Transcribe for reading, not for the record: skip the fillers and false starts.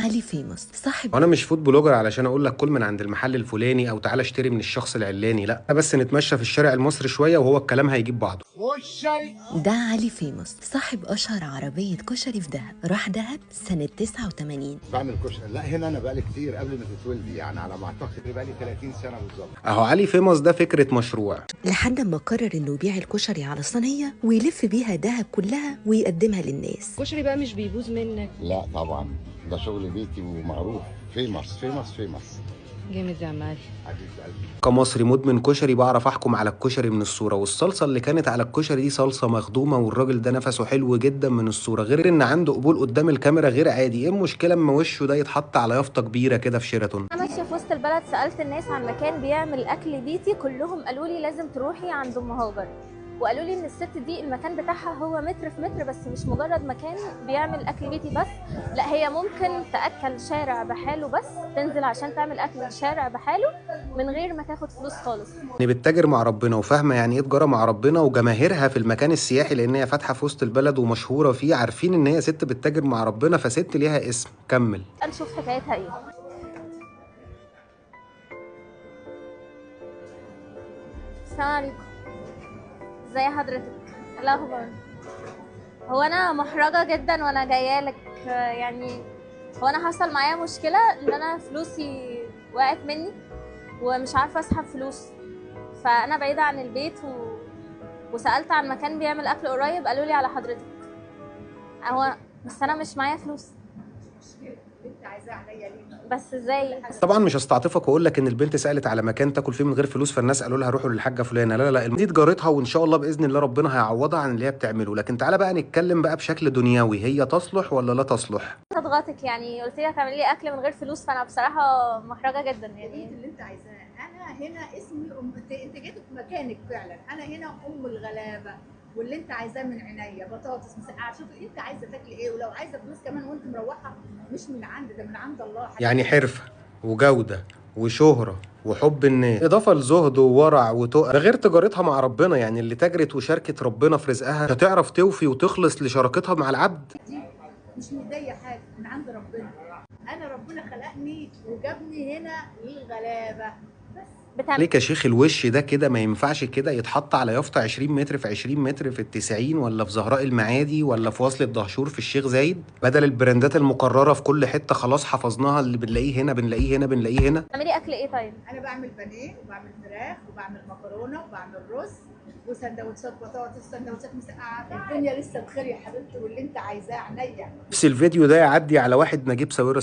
علي فيموس صاحب. وانا مش فود بلوجر علشان اقول لك كل من عند المحل الفلاني او تعالى اشتري من الشخص العلاني، لا بس نتمشى في الشارع المصري شويه وهو الكلام هيجيب بعضه. ده علي فيموس صاحب اشهر عربيه كشري في دهب، راح دهب سنه 89. بعمل كشري. لا هنا انا بقالي كتير قبل ما تتولدي، يعني على ما اعتقد بقالي 30 سنه بالظبط. اهو علي فيموس ده فكره مشروع. لحد ما قرر انه يبيع الكشري على صينيه ويلف بيها دهب كلها ويقدمها للناس. الكشري بقى مش بيبوظ منك؟ لا طبعا، ده شغل بيتي ومعروف. فيمس فيمس فيمس. جامد يا عم علي. حبيب قلبي. كمصري مدمن كشري بعرف احكم على الكشري من الصوره، والصلصه اللي كانت على الكشري دي صلصه مخدومه، والراجل ده نفسه حلو جدا من الصوره، غير ان عنده قبول قدام الكاميرا غير عادي. ايه المشكله اما وشه ده يتحط على يافطه كبيره كده في شيراتون؟ انا ماشيه في وسط البلد، سالت الناس عن مكان بيعمل اكل بيتي، كلهم قالوا لي لازم تروحي عند ام هاجر، وقالوا لي ان الست دي المكان بتاعها هو متر في متر، بس مش مجرد مكان بيعمل اكل بيتي بس، لا هي ممكن تاكل شارع بحاله، بس تنزل عشان تعمل اكل شارع بحاله من غير ما تاخد فلوس خالص. يعني بتتاجر مع ربنا وفاهمه يعني ايه تجاره مع ربنا، وجماهيرها في المكان السياحي لان هي فاتحه في وسط البلد ومشهوره فيه عارفين ان هي ست بتتاجر مع ربنا، فست ليها اسم. كمل. نشوف حكايتها ايه. السلام عليكم، ازي حضرتك؟ إيه الاخبار؟ هو انا محرجه جدا وانا جايه لك، يعني هو انا حصل معايا مشكله ان انا فلوسي وقعت مني ومش عارفه اسحب فلوس، فانا بعيده عن البيت وسالت عن مكان بيعمل اكل قريب، قالوا لي على حضرتك. هو بس انا مش معايا فلوس. انت عايزاه عليا ليه؟ بس ازاي؟ طبعا مش هستعطفك واقول لك ان البنت سالت على مكان تاكل فيه من غير فلوس فالناس قالوا لها روحوا للحاجه فلانه، لا لا لا، دي تجارتها وان شاء الله باذن الله ربنا هيعوضها عن اللي هي بتعمله. لكن تعالى بقى نتكلم بقى بشكل دنيوي، هي تصلح ولا لا تصلح؟ اضغطك يعني، قلت لي هتعملي لي اكل من غير فلوس، فانا بصراحه محرجه جدا يعني. اللي انت عايزاه. انا هنا اسمي انت جيت في مكانك فعلا. انا هنا ام الغلابه، واللي انت عايزاه من عينيا بطاطس مسقعه. شوف انت عايزه تاكلي ايه، ولو عايزه فلوس كمان وانت مروحه، مش من عند ده، من عند الله. يعني حرفه وجوده وشهره وحب الناس اضافه لزهد وورع وتقى، ده غير تجارتها مع ربنا. يعني اللي تجرت وشاركت ربنا في رزقها هتعرف توفي وتخلص لشراكتها مع العبد. دي مش من ايديا حاجه، من عند ربنا. انا ربنا خلقني وجابني هنا للغلابه بس. ليك يا شيخ الوش ده كده ما ينفعش كده يتحط على يافطه 20 متر في 20 متر في ال90، ولا في زهراء المعادي، ولا في وصلة دهشور في الشيخ زايد، بدل البراندات المقرره في كل حته خلاص حفظناها، اللي بنلاقيه هنا بنلاقيه هنا بنلاقيه هنا. تعملي اكل ايه طيب؟ انا بعمل بانيه وبعمل فراخ وبعمل مكرونه وبعمل رز وسندوتشات بطاطس وسندوتشات مسقعه. الدنيا لسه بخير يا حبيبتي، واللي انت عايزاه عينيا. نفس الفيديو ده يعدي على واحد نجيب ساويرس